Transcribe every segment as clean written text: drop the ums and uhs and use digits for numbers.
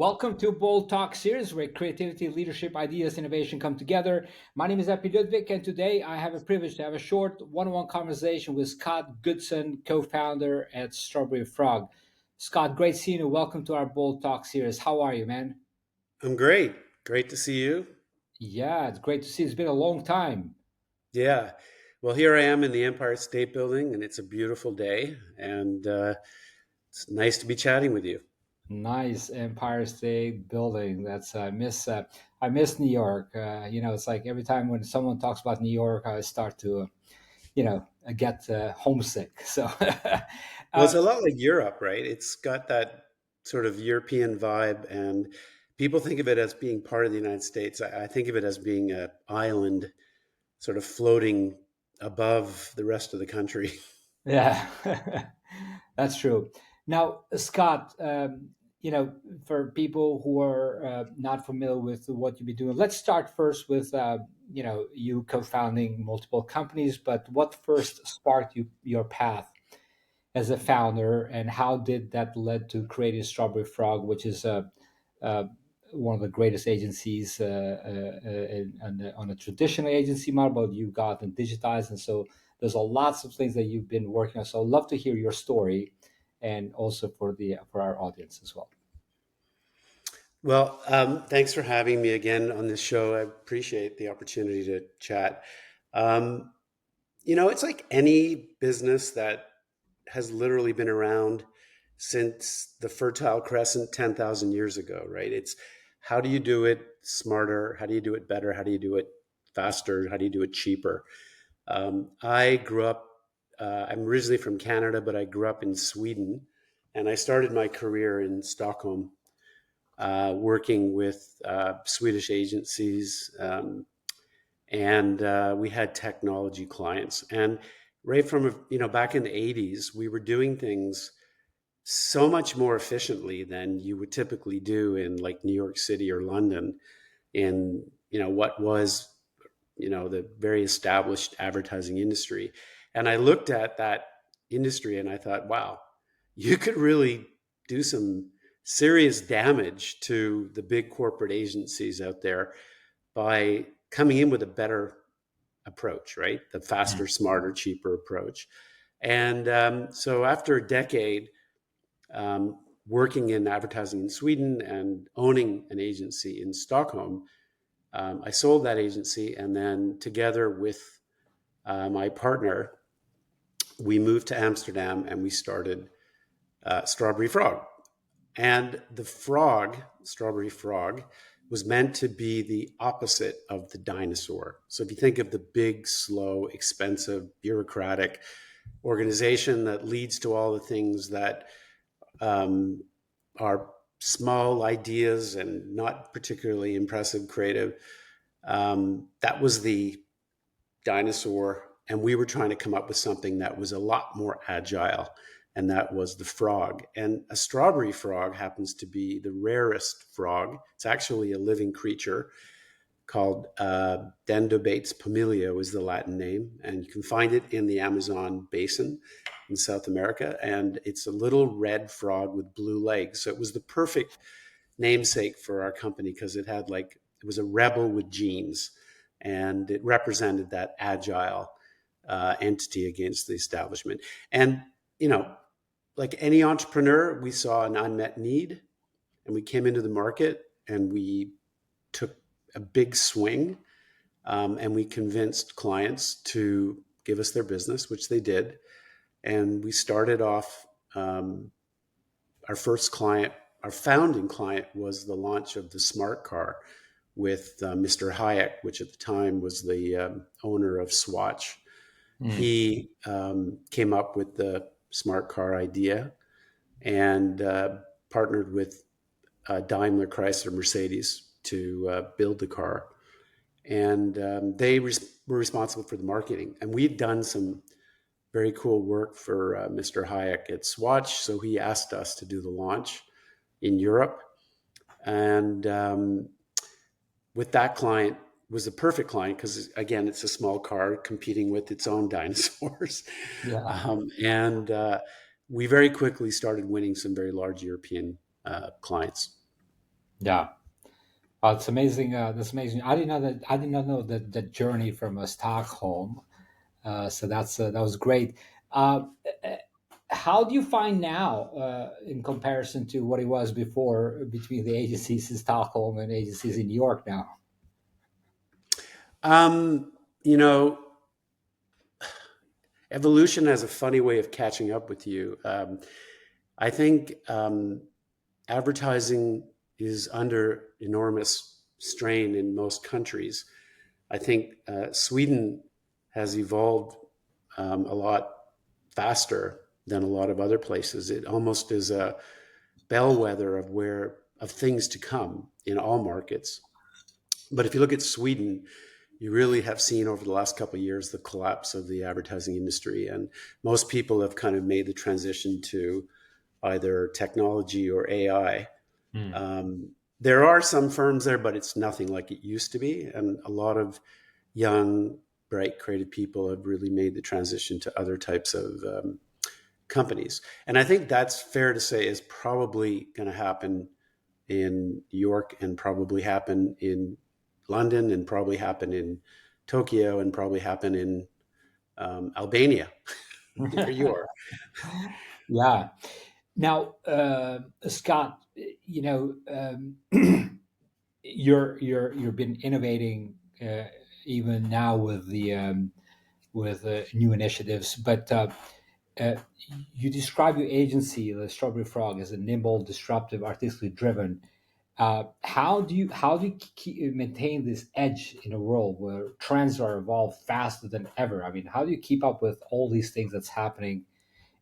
Welcome to Bold Talk series where creativity, leadership, ideas, innovation come together. My name is Ludvik, and today I have a privilege to have a short one-on-one conversation with Scott Goodson, co-founder at StrawberryFrog. Scott, great seeing you. Welcome to our Bold Talk series. How are you, man? I'm great. Great to see you. Yeah, it's great to see you. It's been a long time. Yeah. Well, here I am in the Empire State Building, and it's a beautiful day, and it's nice to be chatting with you. Nice Empire State Building. That's I miss New York. It's like every time when someone talks about New York, I start to get homesick. So, Well, it's uh, a lot like Europe, right? It's got that sort of European vibe, and people think of it as being part of the United States. I think of it as being an island sort of floating above the rest of the country. yeah, that's true. Now, Scott, for people who are not familiar with what you've been doing, let's start first with you co-founding multiple companies. But what first sparked your path as a founder, and how did that lead to creating Strawberry Frog, which is uh, one of the greatest agencies on a traditional agency model, but you got and digitized, and so there's a lots of things that you've been working on. So I'd love to hear your story, and also for our audience as well. Well, thanks for having me again on this show. I appreciate the opportunity to chat. Um, it's like any business that has literally been around since the Fertile Crescent 10,000 years ago, right? It's how do you do it smarter? How do you do it better? How do you do it faster? How do you do it cheaper? I grew up, I'm originally from Canada, but I grew up in Sweden. And I started my career in Stockholm, working with Swedish agencies. And we had technology clients. And right from back in the 80s, we were doing things so much more efficiently than you would typically do in like New York City or London in what was the very established advertising industry. And I looked at that industry and I thought, wow, you could really do some serious damage to the big corporate agencies out there by coming in with a better approach, right? The faster, smarter, cheaper approach. And so after a decade working in advertising in Sweden and owning an agency in Stockholm, I sold that agency. And then together with my partner, we moved to Amsterdam and we started Strawberry Frog. And the frog, Strawberry Frog, was meant to be the opposite of the dinosaur. So if you think of the big, slow, expensive, bureaucratic organization that leads to all the things that are small ideas and not particularly impressive creative, that was the dinosaur. And we were trying to come up with something that was a lot more agile, and that was the frog. And a strawberry frog happens to be the rarest frog. It's actually a living creature called Dendrobates pomilio is the Latin name, and you can find it in the Amazon basin in South America. And it's a little red frog with blue legs. So it was the perfect namesake for our company because it was a rebel with genes, and it represented that agile entity against the establishment. And like any entrepreneur, we saw an unmet need, and we came into the market and we took a big swing, and we convinced clients to give us their business, which they did. And we started off, our first client, our founding client was the launch of the smart car with Mr. Hayek, which at the time was the owner of Swatch. Mm. He came up with the smart car idea and partnered with Daimler, Chrysler, Mercedes to build the car. And they were responsible for the marketing. And we'd done some very cool work for Mr. Hayek at Swatch. So he asked us to do the launch in Europe. And with that client was a perfect client because, again, it's a small car competing with its own dinosaurs. Yeah. And we very quickly started winning some very large European clients. Yeah. Oh, it's amazing. That's amazing. I did not know that. I did not know that the journey from Stockholm. So that was great. Uh, uh, how do you find now, in comparison to what it was before, between the agencies in Stockholm and agencies in New York now? Um, you know, evolution has a funny way of catching up with you. I think advertising is under enormous strain in most countries. I think Sweden has evolved a lot faster than a lot of other places. It almost is a bellwether of things to come in all markets. But if you look at Sweden, you really have seen over the last couple of years the collapse of the advertising industry, and most people have kind of made the transition to either technology or AI. Hmm. There are some firms there, but it's nothing like it used to be, and a lot of young, bright, creative people have really made the transition to other types of companies. And I think that's fair to say is probably going to happen in New York and probably happen in London and probably happen in Tokyo and probably happen in Albania, where you are. Yeah. Now, Scott, you've been innovating, even now with the with new initiatives, but uh, you describe your agency, the Strawberry Frog, as a nimble, disruptive, artistically driven. How do you maintain this edge in a world where trends are evolved faster than ever? I mean, how do you keep up with all these things that's happening,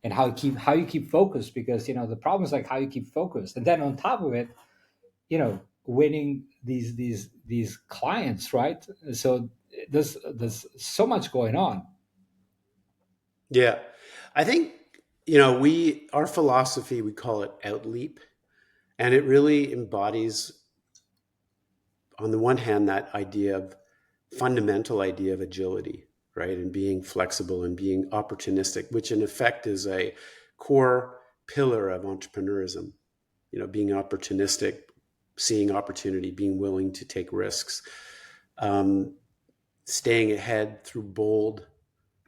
and how you keep focused? Because the problem is like how you keep focused, and then on top of it, winning these clients, right? So there's so much going on. Yeah. I think, our philosophy, we call it Outleap, and it really embodies, on the one hand, that fundamental idea of agility, right? And being flexible and being opportunistic, which in effect is a core pillar of entrepreneurism. Being opportunistic, seeing opportunity, being willing to take risks, um, staying ahead through bold,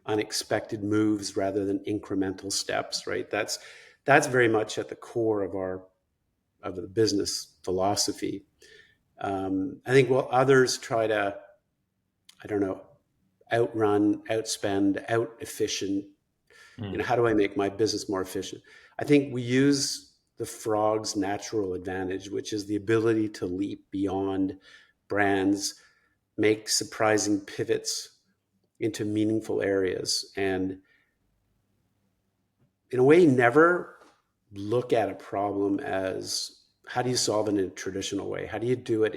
unexpected moves rather than incremental steps. Right. That's very much at the core of the business philosophy. I think while others try to, I don't know, outrun, outspend, out efficient, Mm. how do I make my business more efficient? I think we use the frog's natural advantage, which is the ability to leap beyond brands, make surprising pivots into meaningful areas, and in a way, never look at a problem as how do you solve it in a traditional way? How do you do it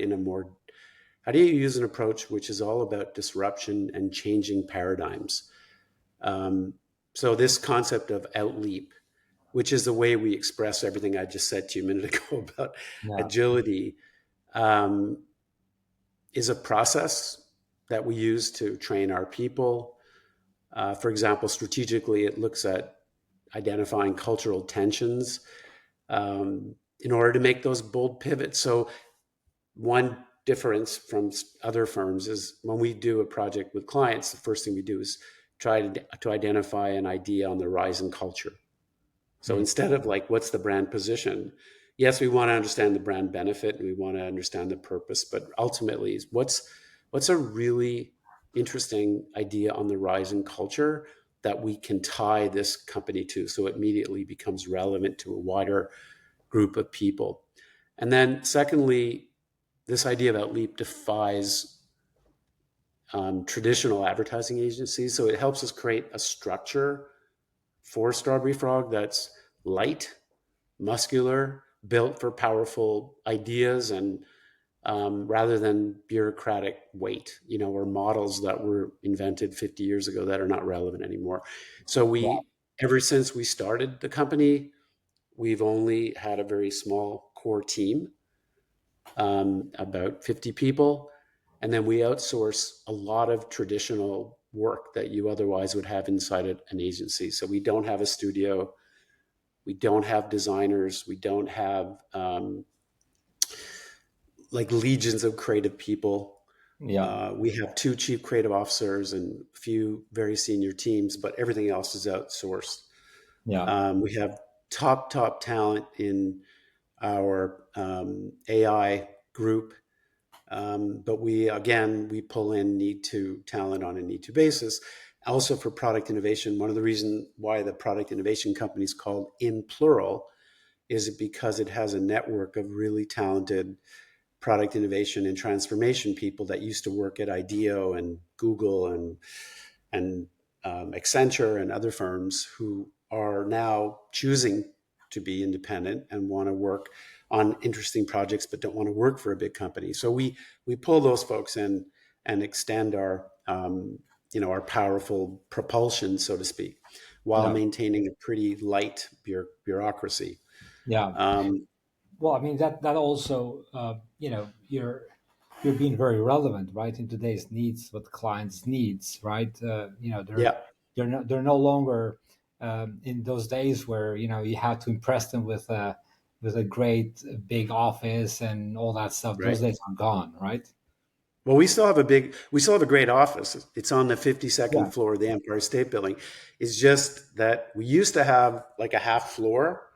how do you use an approach which is all about disruption and changing paradigms? Um, so this concept of outleap, which is the way we express everything I just said to you a minute ago about Yeah. agility, um, is a process that we use to train our people. For example, strategically, it looks at identifying cultural tensions in order to make those bold pivots. So, one difference from other firms is when we do a project with clients, the first thing we do is try to identify an idea on the rise in culture. So Mm. instead of like, what's the brand position? Yes, we want to understand the brand benefit and we want to understand the purpose, but ultimately, what's a really interesting idea on the rise in culture that we can tie this company to, so it immediately becomes relevant to a wider group of people. And then, secondly, this idea about Leap defies traditional advertising agencies, so it helps us create a structure for Strawberry Frog that's light, muscular, built for powerful ideas, and rather than bureaucratic weight, or models that were invented 50 years ago that are not relevant anymore. So ever since we started the company, we've only had a very small core team, about 50 people. And then we outsource a lot of traditional work that you otherwise would have inside an agency. So we don't have a studio. We don't have designers. We don't have like legions of creative people. Yeah. We have two chief creative officers and a few very senior teams, but everything else is outsourced. Yeah. We have top talent in our AI group, but we pull in need to talent on a need to basis. Also for product innovation, one of the reasons why the product innovation company is called Inplural is because it has a network of really talented product innovation and transformation people that used to work at IDEO and Google and Accenture and other firms who are now choosing to be independent and want to work on interesting projects but don't want to work for a big company. So we pull those folks in and extend our our powerful propulsion, so to speak, while Yeah. maintaining a pretty light bureaucracy. Yeah. Um, Well, I mean that also, you're being very relevant, right, in today's needs, what clients needs, right? yeah, They're no longer in those days where you have to impress them with a great big office and all that stuff. right. Those days are gone, right? Well, we still have a great office. It's on the 52nd Yeah. floor of the Empire State Building. It's just that we used to have like a half floor.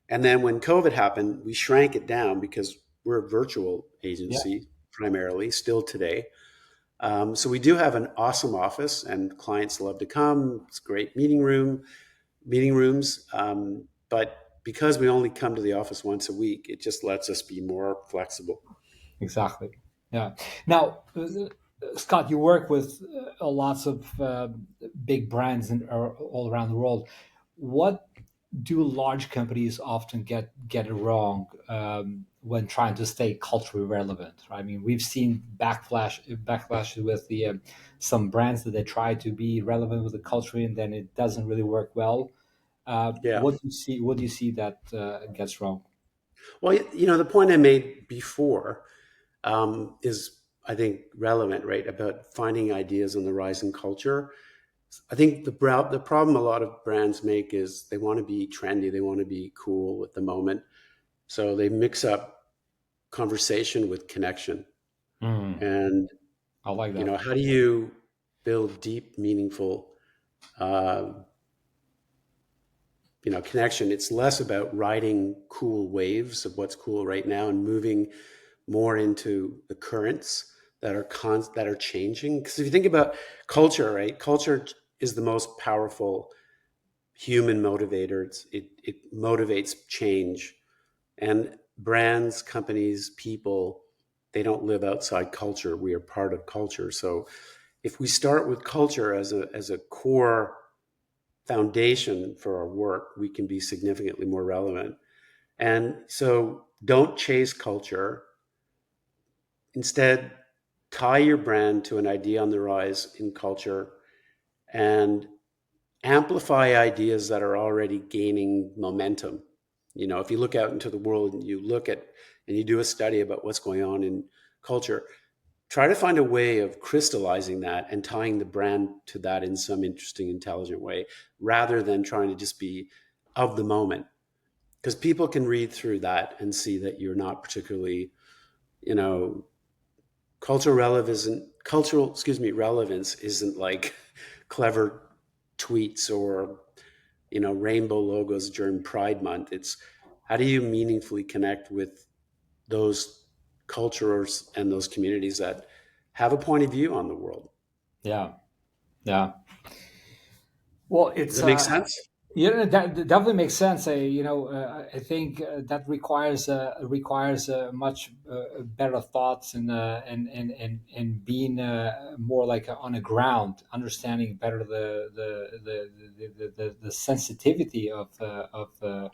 And then when COVID happened, we shrank it down because we're a virtual Yeah. agency primarily, still today. So we do have an awesome office, and clients love to come. It's a great meeting rooms. But because we only come to the office once a week, it just lets us be more flexible. Exactly. Yeah. Now, Scott, you work with lots of big brands all around the world. What do large companies often get it wrong when trying to stay culturally relevant? Right? I mean, we've seen backlash with the some brands that they try to be relevant with the culture, and then it doesn't really work well. Yeah. What do you see? What do you see that gets wrong? Well, the point I made before is, I think, relevant, right? About finding ideas on the rise in culture. I think the problem a lot of brands make is they want to be trendy, they want to be cool at the moment, so they mix up conversation with connection. Mm, And I like that. how do you build deep, meaningful, uh, connection? It's less about riding cool waves of what's cool right now and moving more into the currents that are changing. Because if you think about culture, right? Culture is the most powerful human motivator. It motivates change. And brands, companies, people, they don't live outside culture. We are part of culture. So if we start with culture as a core foundation for our work, we can be significantly more relevant. And so don't chase culture. Instead, tie your brand to an idea on the rise in culture and amplify ideas that are already gaining momentum. If you look out into the world and you do a study about what's going on in culture, try to find a way of crystallizing that and tying the brand to that in some interesting, intelligent way, rather than trying to just be of the moment. Because people can read through that and see that you're not particularly, you know, relevance isn't like clever tweets or rainbow logos during Pride Month. It's how do you meaningfully connect with those cultures and those communities that have a point of view on the world. Yeah. Yeah. Well, Does it's that make sense? that definitely makes sense. I think that requires much better thoughts and being more like on the ground, understanding better the sensitivity of a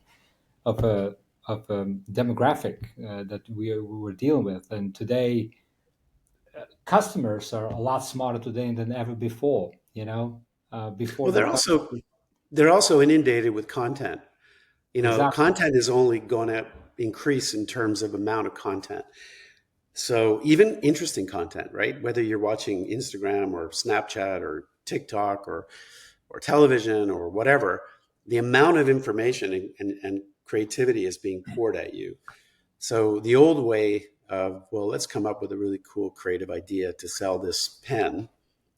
demographic that we were dealing with. And today, customers are a lot smarter today than ever before. Before Well, the they're also inundated with content. exactly. Content is only going to increase in terms of amount of content. So even interesting content, right? Whether you're watching Instagram or Snapchat or TikTok or television or whatever, the amount of information and creativity is being poured at you. So the old way of, well, let's come up with a really cool creative idea to sell this pen.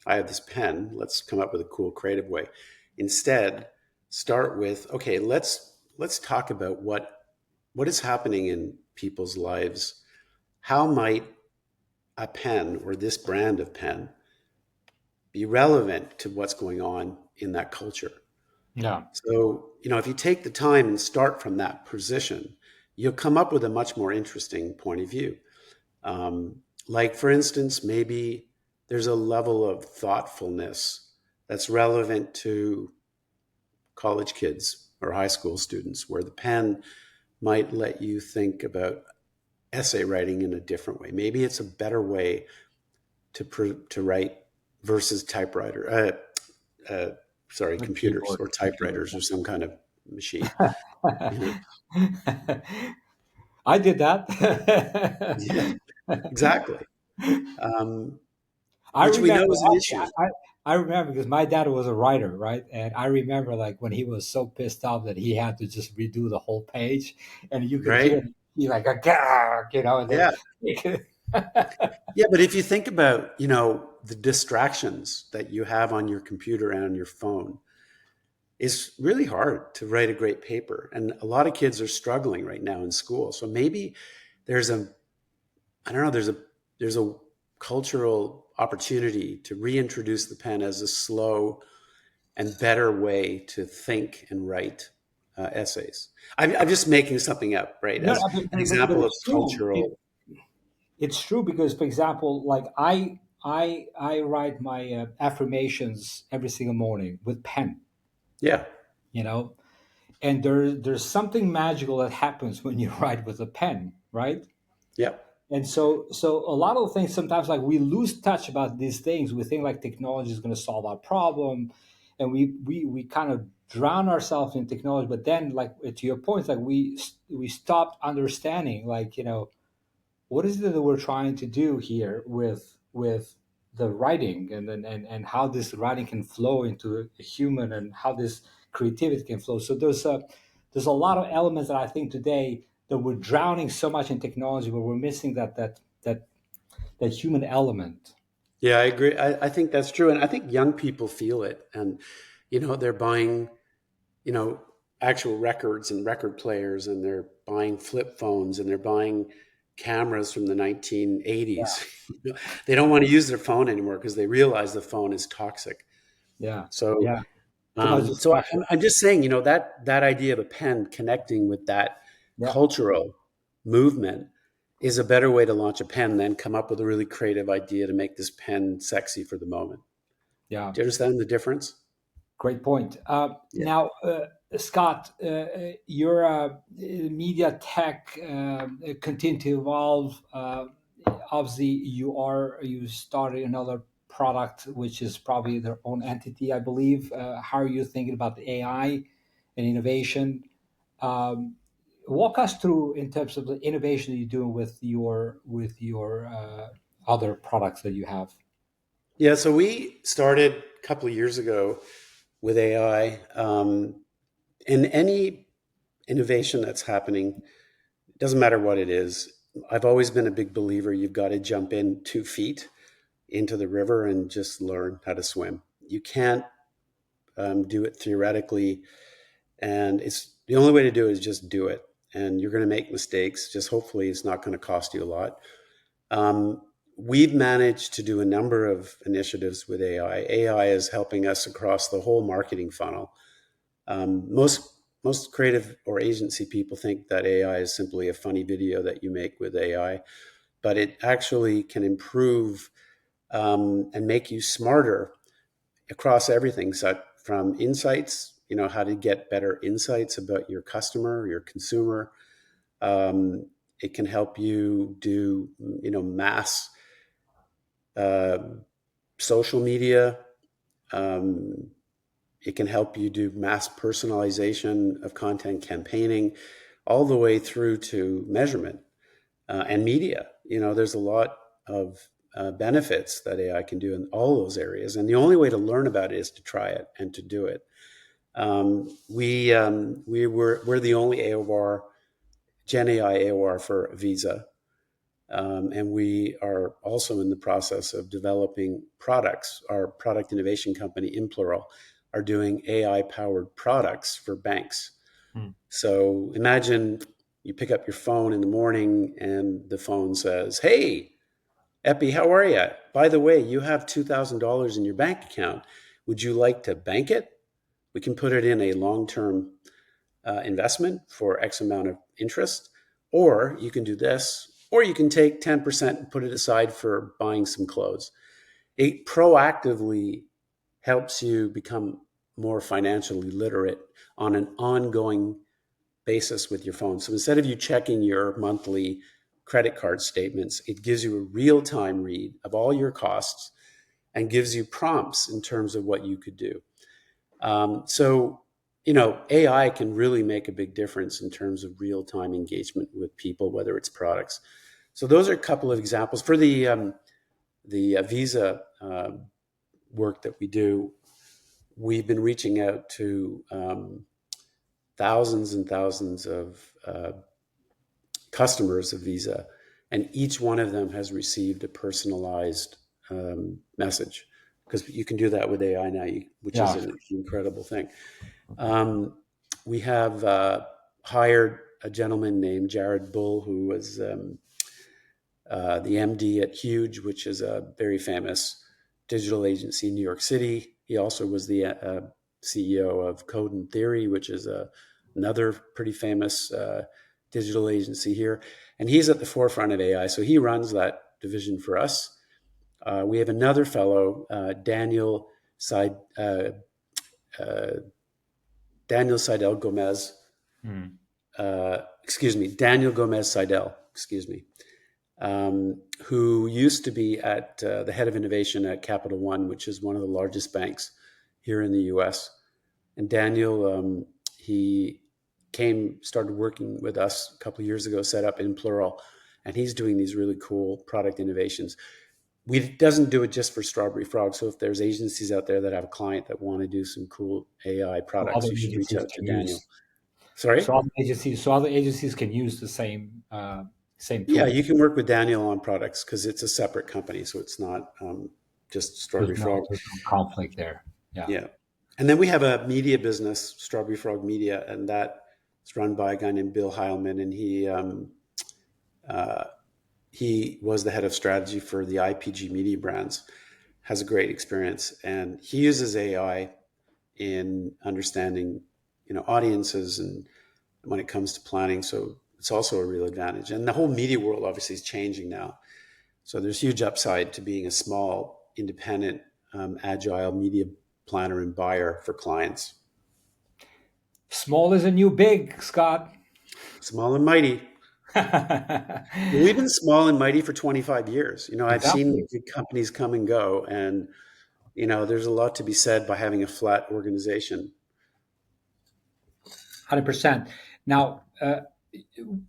I have this pen. Let's come up with a cool creative way. Instead, start with, okay, let's talk about what is happening in people's lives. How might a pen or this brand of pen be relevant to what's going on in that culture? Yeah. So, if you take the time and start from that position, you'll come up with a much more interesting point of view. Like, for instance, maybe there's a level of thoughtfulness that's relevant to college kids or high school students, where the pen might let you think about essay writing in a different way. Maybe it's a better way to write versus typewriter. With Computers keyboard. or Computer. typewriters or some kind of machine. You know, I did that. yeah, exactly. Um, I which we know remember is an actually. issue, I remember because my dad was a writer, right? And I remember like when he was so pissed off that he had to just redo the whole page, and you could hear right? him be like a gah, and then Yeah, yeah. But if you think about, the distractions that you have on your computer and on your phone, it's really hard to write a great paper, and a lot of kids are struggling right now in school. So maybe there's a, I don't know, there's a cultural opportunity to reintroduce the pen as a slow and better way to think and write essays. I'm just making something up, right? no, As no, an but example of it's true. cultural. It's true because, for example, like I write my affirmations every single morning with pen, Yeah, you know, and there's something magical that happens when you write with a pen, right? yeah, And so a lot of things sometimes like we lose touch about these things. We think like technology is going to solve our problem, and we kind of drown ourselves in technology. But then, like to your point, like we stopped understanding, like what is it that we're trying to do here with the writing, and how this writing can flow into a human, and how this creativity can flow. So there's a lot of elements that I think today that we're drowning so much in technology, but we're missing that human element. yeah. I agree. I think that's true, and I think young people feel it, and they're buying you know actual records and record players, and they're buying flip phones, and they're buying cameras from the Yeah, 1980s. They don't want to use their phone anymore because they realize the phone is toxic. yeah, So yeah. Too much So distraction. I'm just saying, that idea of a pen connecting with that Yeah, cultural movement is a better way to launch a pen than come up with a really creative idea to make this pen sexy for the moment. yeah. Do you understand the difference? Great point. Yeah. Now, Scott, your media tech continue to evolve. Obviously, you started another product, which is probably their own entity, I believe. How are you thinking about the AI and innovation? Um, Walk us through in terms of the innovation you're doing with your other products that you have. Yeah. So we started a couple of years ago with AI, and any innovation that's happening, it doesn't matter what it is. I've always been a big believer you've got to jump in 2 feet into the river and just learn how to swim. You can't do it theoretically, and it's the only way to do it is just do it. And you're going to make mistakes. Just hopefully, it's not going to cost you a lot. Um, we've managed to do a number of initiatives with AI. AI is helping us across the whole marketing funnel. Most creative or agency people think that AI is simply a funny video that you make with AI, but it actually can improve and make you smarter across everything. So from insights, how to get better insights about your customer, your consumer. Um, it can help you do, mass uh, social media. Um, it can help you do mass personalization of content, campaigning, all the way through to measurement and media. There's a lot of benefits that AI can do in all those areas, and the only way to learn about it is to try it and to do it. We're the only AOR Gen AI AOR for Visa. And we are also in the process of developing products. Our product innovation company, Inplural, are doing AI-powered products for banks. Hmm. So imagine you pick up your phone in the morning and the phone says, "Hey, Epi, how are you? By the way, you have $2,000 in your bank account. Would you like to bank it? We can put it in a long-term investment for X amount of interest, or you can do this, or you can take 10% and put it aside for buying some clothes." It proactively helps you become more financially literate on an ongoing basis with your phone. So instead of you checking your monthly credit card statements, it gives you a real time read of all your costs and gives you prompts in terms of what you could do. So, AI can really make a big difference in terms of real time engagement with people, whether it's products. So those are a couple of examples for the visa work that we do. We've been reaching out to thousands and thousands of customers of Visa, and each one of them has received a personalized message, because you can do that with AI now, which is Yeah. an incredible thing. We have hired a gentleman named Jared Bull, who was the MD at Huge, which is a very famous digital agency in New York City. He also was the CEO of Code and Theory, which is another pretty famous digital agency here. And he's at the forefront of AI. So he runs that division for us. We have another fellow, Daniel Seidel Gomez. Hmm. Daniel Gomez Seidel, who used to be at the head of innovation at Capital One, which is one of the largest banks here in the US. And Daniel, he started working with us a couple of years ago, set up Inplural, and he's doing these really cool product innovations. We doesn't do it just for StrawberryFrog. So if there's agencies out there that have a client that want to do some cool AI So other products, you should reach agencies out to can Daniel. use. Sorry? So other agencies can use the same Yeah, tools. you can work with Daniel on products because it's a separate company. So it's not just StrawberryFrog. There's no conflict there. Yeah. Yeah. And then we have a media business, StrawberryFrog Media, and that's run by a guy named Bill Heilman. And uh, he was the head of strategy for the IPG media brands, has a great experience. And he uses AI in understanding, audiences and when it comes to planning. So it's also a real advantage. And the whole media world obviously is changing now. So there's huge upside to being a small, independent, agile media planner and buyer for clients. Small is a new big, Scott. Small and mighty. We've been small and mighty for 25 years. I've seen Exactly. big companies come and go, and there's a lot to be said by having a flat organization. 100%. Now,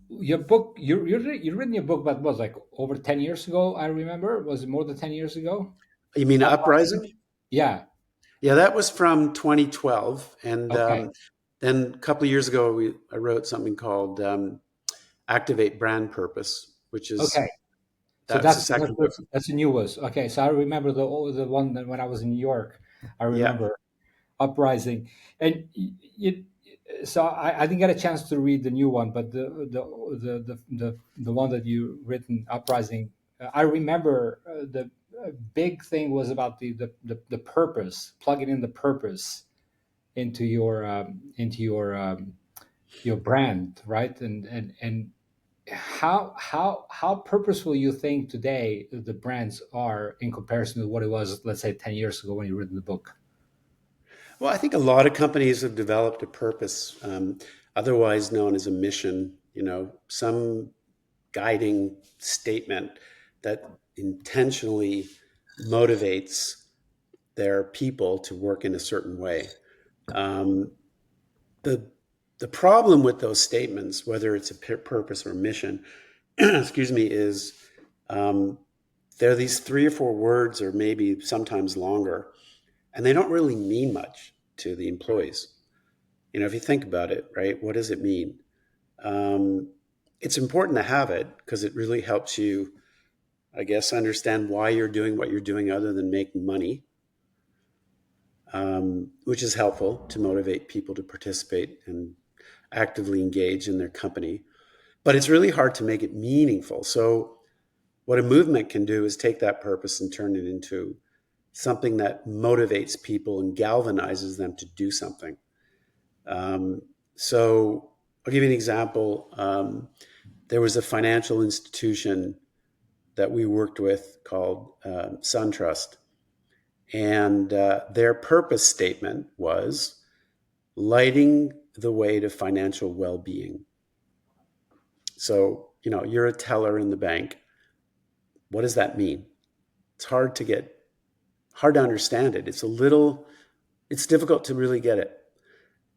your book, you written your book, but was like over 10 years ago, I remember. Was it more than 10 years ago? You mean Uprising? Uprising? Yeah. Yeah, that was from 2012, and Okay. then a couple of years ago, I wrote something called Activate Brand Purpose, which Okay. is So that's the second book. that's the new one. Okay. So I remember the one that when I was in New York, I Yeah, remember Uprising, and so I didn't get a chance to read the new one, but the one that you written Uprising, I remember the big thing was about the purpose, plugging in the purpose into your brand, right? And how purposeful you think today the brands are in comparison to what it was, let's say, 10 years ago when you written the book. well, I think a lot of companies have developed a purpose, otherwise known as a mission. Some guiding statement that intentionally motivates their people to work in a certain way. Um, the the problem with those statements, whether it's a purpose or mission, excuse me, is um, there are these 3 or 4 words, or maybe sometimes longer, and they don't really mean much to the employees. If you think about it, right? What does it mean? Um, it's important to have it because it really helps you, I guess, understand why you're doing what you're doing other than making money, which is helpful to motivate people to participate and actively engage in their company. But it's really hard to make it meaningful. So, what a movement can do is take that purpose and turn it into something that motivates people and galvanizes them to do something. Um, so, I'll give you an example. There was a financial institution that we worked with called SunTrust. And their purpose statement was lighting the way to financial well being. So, you're a teller in the bank. What does that mean? It's hard to understand it. It's difficult to really get it.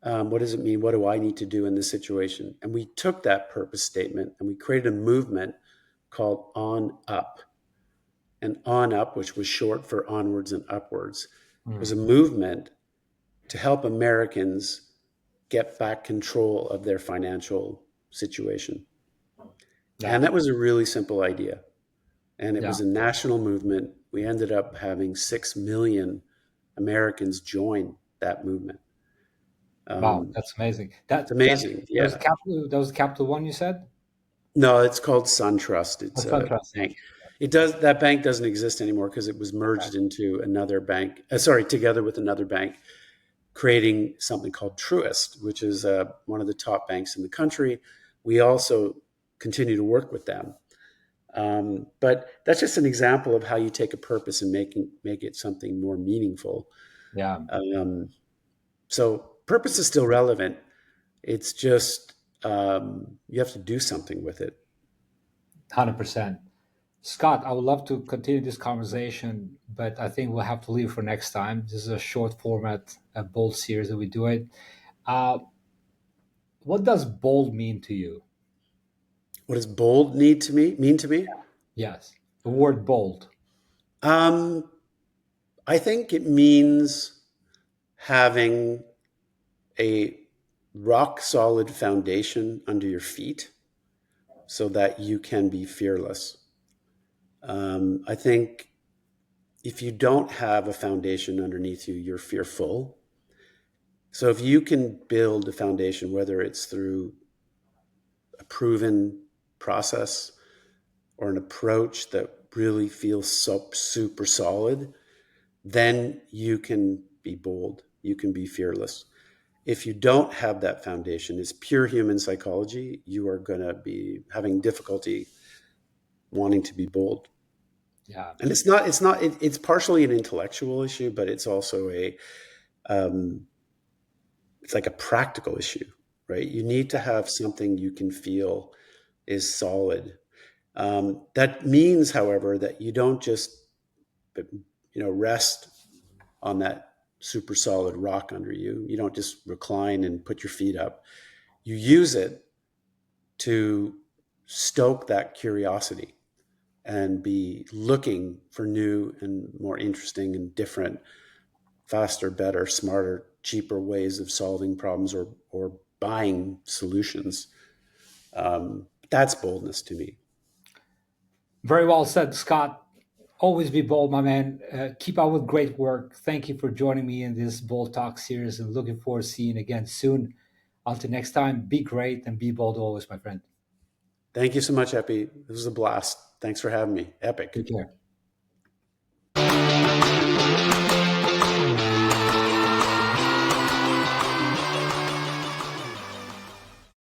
What does it mean? What do I need to do in this situation? And we took that purpose statement and we created a movement called On Up. And On Up, which was short for onwards and upwards, was a movement to help Americans get back control of their financial situation. Yeah. And that was a really simple idea. And it Yeah. was a national movement. We ended up having 6 million Americans join that movement. Wow, that's amazing. It's amazing. That was Yeah. capital. That was Capital One. You said. No, it's called SunTrust. Oh, It's a SunTrust. bank. That bank doesn't exist anymore because it was Okay. merged into another bank. Together with another bank, creating something called Truist, which is one of the top banks in the country. We also continue to work with them. But that's just an example of how you take a purpose and make it something more meaningful. Yeah. So purpose is still relevant. It's just you have to do something with it. 100%. Scott, I would love to continue this conversation, but I think we'll have to leave for next time. This is a short format, a bold series that we do it. Uh, what does bold mean to you? What does bold mean to me? Yes, the word bold. Um, I think it means having a rock solid foundation under your feet so that you can be fearless. I think if you don't have a foundation underneath you, you're fearful. So if you can build a foundation, whether it's through a proven process or an approach that really feels super solid, then you can be bold. You can be fearless. If you don't have that foundation, it's pure human psychology. You are going to be having difficulty wanting to be bold. Yeah. And it's partially an intellectual issue, but it's also um, it's like a practical issue, right? You need to have something you can feel is solid. That means, however, that you don't just rest on that super solid rock under you. You don't just recline and put your feet up. You use it to stoke that curiosity and be looking for new and more interesting and different, faster, better, smarter, cheaper ways of solving problems or buying solutions. That's boldness to me. Very well said, Scott. Always be bold, my man. Keep up with great work. Thank you for joining me in this Bold Talk series and looking forward to seeing you again soon. Until next time, be great and be bold always, my friend. Thank you so much, Epi. This was a blast. Thanks for having me. Epic. Take care.